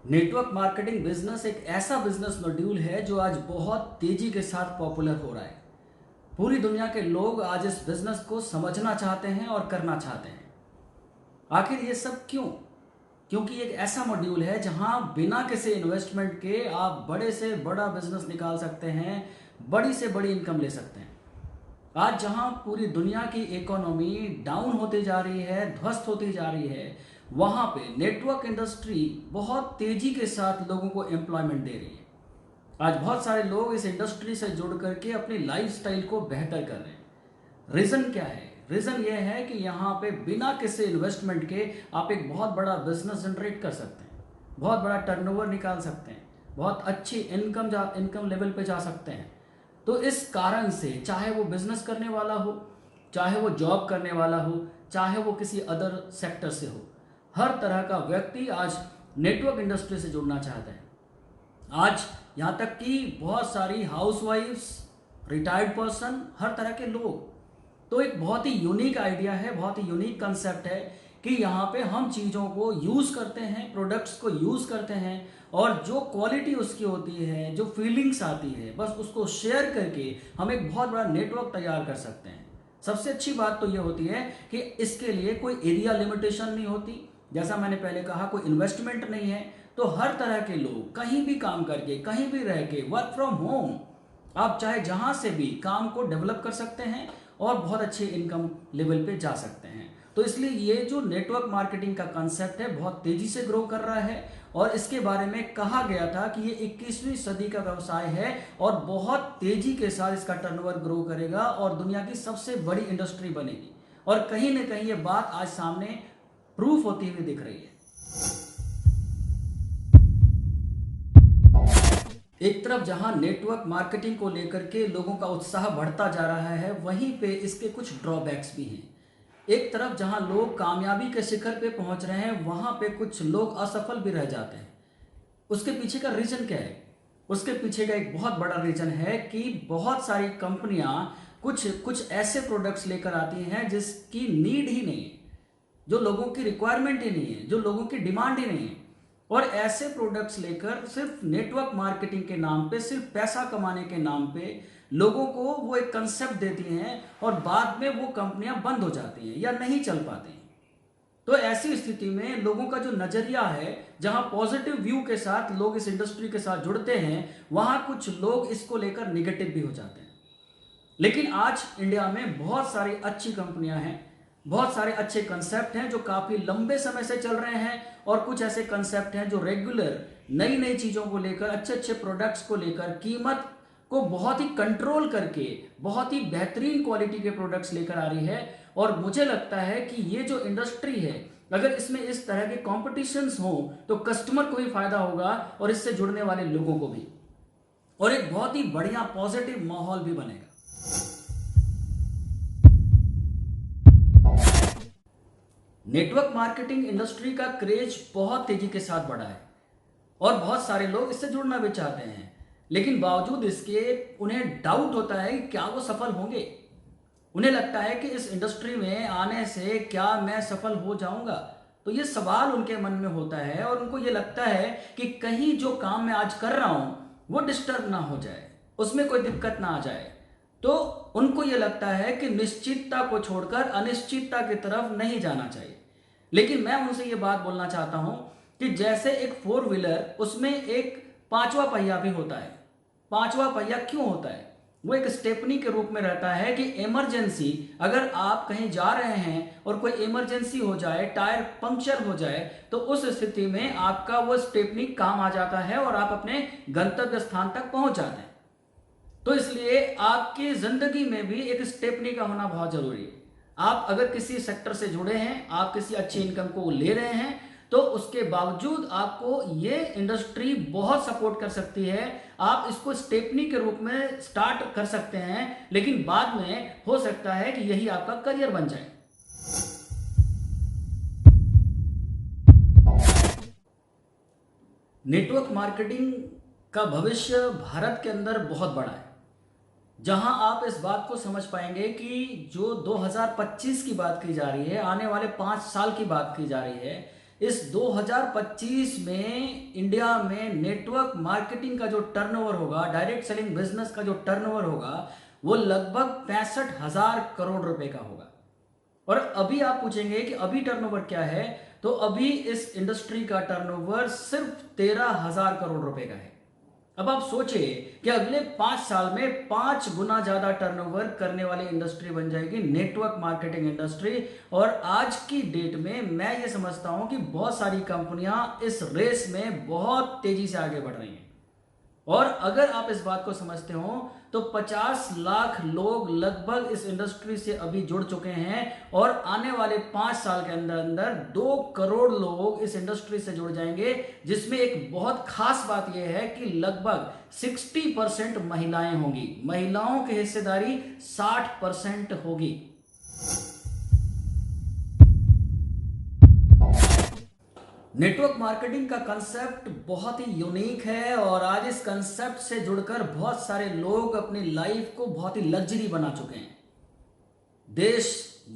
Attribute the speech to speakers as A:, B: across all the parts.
A: Network marketing business एक ऐसा business module है जो आज बहुत तेजी के साथ पॉपुलर हो रहा है। पूरी दुनिया के लोग आज इस बिजनेस को समझना चाहते हैं और करना चाहते हैं। आखिर ये सब क्यों? क्योंकि एक ऐसा मॉड्यूल है जहां बिना किसी इन्वेस्टमेंट के आप बड़े से बड़ा बिजनेस निकाल सकते हैं, बड़ी से बड़ी इनकम ले सकते हैं। आज जहां पूरी दुनिया की इकोनॉमी डाउन होती जा रही है, ध्वस्त होती जा रही है, वहां पे नेटवर्क इंडस्ट्री बहुत तेजी के साथ लोगों को एम्प्लॉयमेंट दे रही है। आज बहुत सारे लोग इस इंडस्ट्री से जुड़ करके अपनी लाइफस्टाइल को बेहतर कर रहे हैं। रीज़न क्या है? रीज़न ये है कि यहाँ पे बिना किसी इन्वेस्टमेंट के आप एक बहुत बड़ा बिजनेस जनरेट कर सकते हैं, बहुत बड़ा टर्नओवर निकाल सकते हैं, बहुत अच्छी इनकम लेवल पे जा सकते हैं। तो इस कारण से चाहे वो बिजनेस करने वाला हो, चाहे वो जॉब करने वाला हो, चाहे वो किसी अदर सेक्टर से हो, हर तरह का व्यक्ति आज नेटवर्क इंडस्ट्री से जुड़ना चाहता है। आज यहाँ तक कि बहुत सारी हाउसवाइफ्स, रिटायर्ड पर्सन, हर तरह के लोग। तो एक बहुत ही यूनिक आइडिया है, बहुत ही यूनिक कंसेप्ट है कि यहाँ पे हम चीज़ों को यूज़ करते हैं, प्रोडक्ट्स को यूज़ करते हैं और जो क्वालिटी उसकी होती है, जो फीलिंग्स आती है, बस उसको शेयर करके हम एक बहुत बड़ा नेटवर्क तैयार कर सकते हैं। सबसे अच्छी बात तो ये होती है कि इसके लिए कोई एरिया लिमिटेशन नहीं होती। जैसा मैंने पहले कहा, कोई इन्वेस्टमेंट नहीं है। तो हर तरह के लोग कहीं भी काम करके, कहीं भी रह के, वर्क फ्रॉम होम, आप चाहे जहां से भी काम को डेवलप कर सकते हैं और बहुत अच्छे इनकम लेवल पे जा सकते हैं। तो इसलिए ये जो नेटवर्क मार्केटिंग का कंसेप्ट है बहुत तेजी से ग्रो कर रहा है और इसके बारे में कहा गया था कि ये 21वीं सदी का व्यवसाय है और बहुत तेजी के साथ इसका टर्नओवर ग्रो करेगा और दुनिया की सबसे बड़ी इंडस्ट्री बनेगी। और कहीं ना कहीं ये बात आज सामने प्रूफ होती हुई दिख रही है। एक तरफ जहां नेटवर्क मार्केटिंग को लेकर के लोगों का उत्साह बढ़ता जा रहा है, वहीं पे इसके कुछ ड्रॉबैक्स भी हैं। एक तरफ जहां लोग कामयाबी के शिखर पे पहुंच रहे हैं, वहां पे कुछ लोग असफल भी रह जाते हैं। उसके पीछे का रीजन क्या है? उसके पीछे का एक बहुत बड़ा रीजन है कि बहुत सारी कंपनियां कुछ कुछ ऐसे प्रोडक्ट्स लेकर आती हैं जिसकी नीड ही नहीं है, जो लोगों की रिक्वायरमेंट ही नहीं है, जो लोगों की डिमांड ही नहीं है। और ऐसे प्रोडक्ट्स लेकर सिर्फ नेटवर्क मार्केटिंग के नाम पे, सिर्फ पैसा कमाने के नाम पे लोगों को वो एक कंसेप्ट देती हैं और बाद में वो कंपनियां बंद हो जाती हैं या नहीं चल पाती हैं। तो ऐसी स्थिति में लोगों का जो नजरिया है, जहां पॉजिटिव व्यू के साथ लोग इस इंडस्ट्री के साथ जुड़ते हैं, वहां कुछ लोग इसको लेकर निगेटिव भी हो जाते हैं। लेकिन आज इंडिया में बहुत सारी अच्छी कंपनियां हैं, बहुत सारे अच्छे कंसेप्ट हैं जो काफ़ी लंबे समय से चल रहे हैं और कुछ ऐसे कंसेप्ट हैं जो रेगुलर नई नई चीज़ों को लेकर, अच्छे अच्छे प्रोडक्ट्स को लेकर, कीमत को बहुत ही कंट्रोल करके बहुत ही बेहतरीन क्वालिटी के प्रोडक्ट्स लेकर आ रही है। और मुझे लगता है कि ये जो इंडस्ट्री है, अगर इसमें इस तरह के कॉम्पिटिशन्स हो तो कस्टमर को भी फायदा होगा और इससे जुड़ने वाले लोगों को भी, और एक बहुत ही बढ़िया पॉजिटिव माहौल भी बनेगा। नेटवर्क मार्केटिंग इंडस्ट्री का क्रेज बहुत तेजी के साथ बढ़ा है और बहुत सारे लोग इससे जुड़ना भी चाहते हैं, लेकिन बावजूद इसके उन्हें डाउट होता है कि क्या वो सफल होंगे। उन्हें लगता है कि इस इंडस्ट्री में आने से क्या मैं सफल हो जाऊंगा। तो ये सवाल उनके मन में होता है और उनको ये लगता है कि कहीं जो काम मैं आज कर रहा हूं वो डिस्टर्ब ना हो जाए, उसमें कोई दिक्कत ना आ जाए। तो उनको ये लगता है कि निश्चितता को छोड़कर अनिश्चितता की तरफ नहीं जाना चाहिए। लेकिन मैं उनसे ये बात बोलना चाहता हूं कि जैसे एक फोर व्हीलर, उसमें एक पांचवा पहिया भी होता है। पांचवा पहिया क्यों होता है? वो एक स्टेपनी के रूप में रहता है कि इमरजेंसी, अगर आप कहीं जा रहे हैं और कोई इमरजेंसी हो जाए, टायर पंक्चर हो जाए, तो उस स्थिति में आपका वो स्टेपनी काम आ जाता है और आप अपने गंतव्य स्थान तक पहुंच जाते हैं। तो इसलिए आपकी जिंदगी में भी एक स्टेपनी का होना बहुत जरूरी है। आप अगर किसी सेक्टर से जुड़े हैं, आप किसी अच्छी इनकम को ले रहे हैं, तो उसके बावजूद आपको ये इंडस्ट्री बहुत सपोर्ट कर सकती है। आप इसको स्टेपनी के रूप में स्टार्ट कर सकते हैं, लेकिन बाद में हो सकता है कि यही आपका करियर बन जाए। नेटवर्क मार्केटिंग का भविष्य भारत के अंदर बहुत बड़ा है, जहां आप इस बात को समझ पाएंगे कि जो 2025 की बात की जा रही है, आने वाले 5 साल की बात की जा रही है, इस 2025 में इंडिया में नेटवर्क मार्केटिंग का जो टर्नओवर होगा, डायरेक्ट सेलिंग बिजनेस का जो टर्नओवर होगा, वो लगभग 65,000 करोड़ रुपए का होगा। और अभी आप पूछेंगे कि अभी टर्नओवर क्या है, तो अभी इस इंडस्ट्री का टर्नओवर सिर्फ 13,000 करोड़ रुपए का है। अब आप सोचिए कि अगले 5 साल में 5 गुना ज्यादा टर्नओवर करने वाली इंडस्ट्री बन जाएगी नेटवर्क मार्केटिंग इंडस्ट्री। और आज की डेट में मैं ये समझता हूं कि बहुत सारी कंपनियां इस रेस में बहुत तेजी से आगे बढ़ रही हैं। और अगर आप इस बात को समझते हो तो 50 लाख लोग लगभग इस इंडस्ट्री से अभी जुड़ चुके हैं और आने वाले 5 साल के अंदर अंदर 2 करोड़ लोग इस इंडस्ट्री से जुड़ जाएंगे, जिसमें एक बहुत खास बात यह है कि लगभग 60% महिलाएं होंगी। महिलाओं की हिस्सेदारी 60% होगी। नेटवर्क मार्केटिंग का कंसेप्ट बहुत ही यूनिक है और आज इस कंसेप्ट से जुड़कर बहुत सारे लोग अपनी लाइफ को बहुत ही लग्जरी बना चुके हैं। देश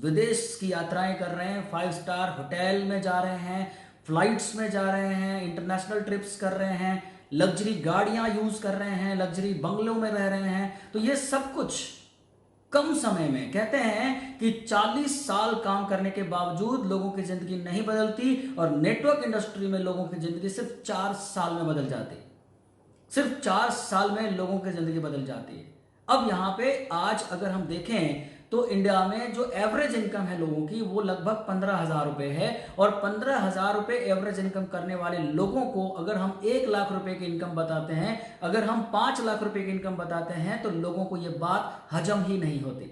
A: विदेश की यात्राएं कर रहे हैं, 5 स्टार होटल में जा रहे हैं, फ्लाइट्स में जा रहे हैं, इंटरनेशनल ट्रिप्स कर रहे हैं, लग्जरी गाड़ियां यूज कर रहे हैं, लग्जरी बंगलों में रह रहे हैं। तो ये सब कुछ कम समय में, कहते हैं कि 40 साल काम करने के बावजूद लोगों की जिंदगी नहीं बदलती, और नेटवर्क इंडस्ट्री में लोगों की जिंदगी सिर्फ 4 साल में बदल जाती है। सिर्फ 4 साल में लोगों की जिंदगी बदल जाती है। अब यहां पे आज अगर हम देखें तो इंडिया में जो एवरेज इनकम है लोगों की वो लगभग 15,000 रुपए है। और 15,000 रुपए एवरेज इनकम करने वाले लोगों को अगर हम 1 लाख रुपए की इनकम बताते हैं, अगर हम 5 लाख रुपए की इनकम बताते हैं, तो लोगों को यह बात हजम ही नहीं होती।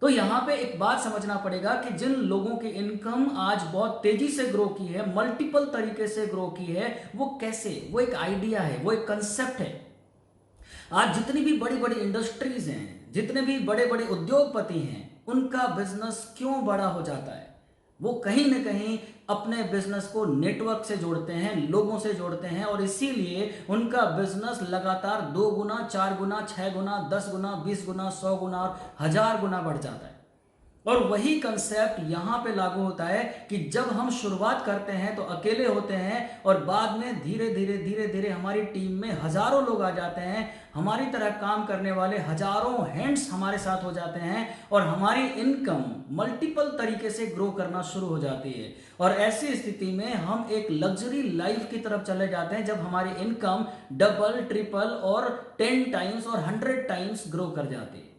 A: तो यहां पे एक बात समझना पड़ेगा कि जिन लोगों की इनकम आज बहुत तेजी से ग्रो की है, मल्टीपल तरीके से ग्रो की है, वो कैसे, वो एक आइडिया है, वो एक कंसेप्ट है। आज जितनी भी बड़ी बड़ी इंडस्ट्रीज हैं, जितने भी बड़े बड़े उद्योगपति हैं, उनका बिजनेस क्यों बड़ा हो जाता है? वो कहीं ना कहीं अपने बिजनेस को नेटवर्क से जोड़ते हैं, लोगों से जोड़ते हैं, और इसीलिए उनका बिजनेस लगातार 2 गुना, 4 गुना, 6 गुना, 10 गुना, 20 गुना, 100 गुना और 1000 गुना बढ़ जाता है। और वही कंसेप्ट यहां पे लागू होता है कि जब हम शुरुआत करते हैं तो अकेले होते हैं, और बाद में धीरे धीरे धीरे धीरे हमारी टीम में हजारों लोग आ जाते हैं, हमारी तरह काम करने वाले हजारों हैंड्स हमारे साथ हो जाते हैं, और हमारी इनकम मल्टीपल तरीके से ग्रो करना शुरू हो जाती है। और ऐसी स्थिति में हम एक लग्जरी लाइफ की तरफ चले जाते हैं, जब हमारी इनकम डबल, ट्रिपल और 10 टाइम्स और 100 टाइम्स ग्रो कर जाती है।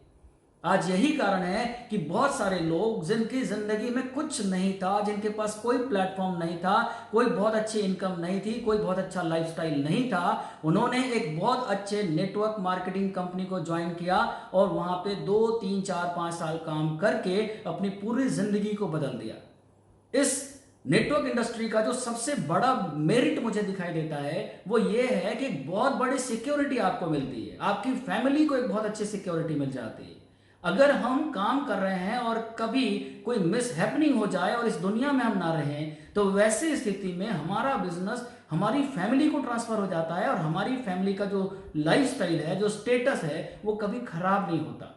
A: आज यही कारण है कि बहुत सारे लोग जिनकी जिंदगी में कुछ नहीं था, जिनके पास कोई प्लेटफॉर्म नहीं था, कोई बहुत अच्छी इनकम नहीं थी, कोई बहुत अच्छा लाइफस्टाइल नहीं था, उन्होंने एक बहुत अच्छे नेटवर्क मार्केटिंग कंपनी को ज्वाइन किया और वहां पे 2, 3, 4, 5 साल काम करके अपनी पूरी जिंदगी को बदल दिया। इस नेटवर्क इंडस्ट्री का जो सबसे बड़ा मेरिट मुझे दिखाई देता है वो ये है कि एक बहुत बड़ी सिक्योरिटी आपको मिलती है, आपकी फैमिली को एक बहुत अच्छी सिक्योरिटी मिल जाती है। अगर हम काम कर रहे हैं और कभी कोई मिस हैपनिंग हो जाए और इस दुनिया में हम ना रहें, तो वैसी स्थिति में हमारा बिजनेस हमारी फैमिली को ट्रांसफर हो जाता है, और हमारी फैमिली का जो लाइफस्टाइल है, जो स्टेटस है, वो कभी खराब नहीं होता।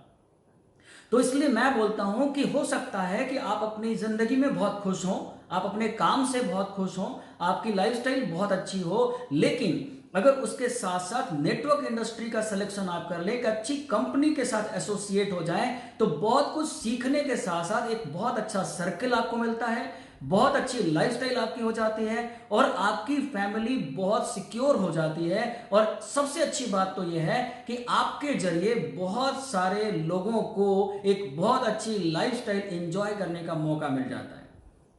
A: तो इसलिए मैं बोलता हूं कि हो सकता है कि आप अपनी जिंदगी में बहुत खुश हो, आप अपने काम से बहुत खुश हो, आपकी लाइफस्टाइल बहुत अच्छी हो, लेकिन अगर उसके साथ साथ नेटवर्क इंडस्ट्री का सिलेक्शन आप कर ले, एक अच्छी कंपनी के साथ एसोसिएट हो जाए, तो बहुत कुछ सीखने के साथ साथ एक बहुत अच्छा सर्कल आपको मिलता है, बहुत अच्छी लाइफस्टाइल आपकी हो जाती है, और आपकी फैमिली बहुत सिक्योर हो जाती है। और सबसे अच्छी बात तो यह है कि आपके जरिए बहुत सारे लोगों को एक बहुत अच्छी लाइफस्टाइल एंजॉय करने का मौका मिल जाता है।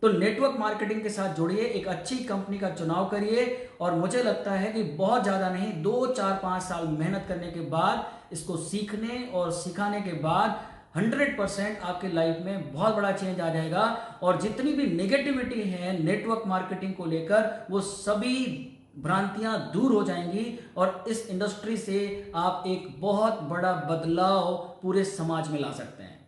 A: तो नेटवर्क मार्केटिंग के साथ जुड़िए, एक अच्छी कंपनी का चुनाव करिए, और मुझे लगता है कि बहुत ज़्यादा नहीं, 2, 4, 5 साल मेहनत करने के बाद, इसको सीखने और सिखाने के बाद 100% आपकी लाइफ में बहुत बड़ा चेंज आ जाएगा। और जितनी भी नेगेटिविटी है नेटवर्क मार्केटिंग को लेकर, वो सभी भ्रांतियां दूर हो जाएंगी, और इस इंडस्ट्री से आप एक बहुत बड़ा बदलाव पूरे समाज में ला सकते हैं।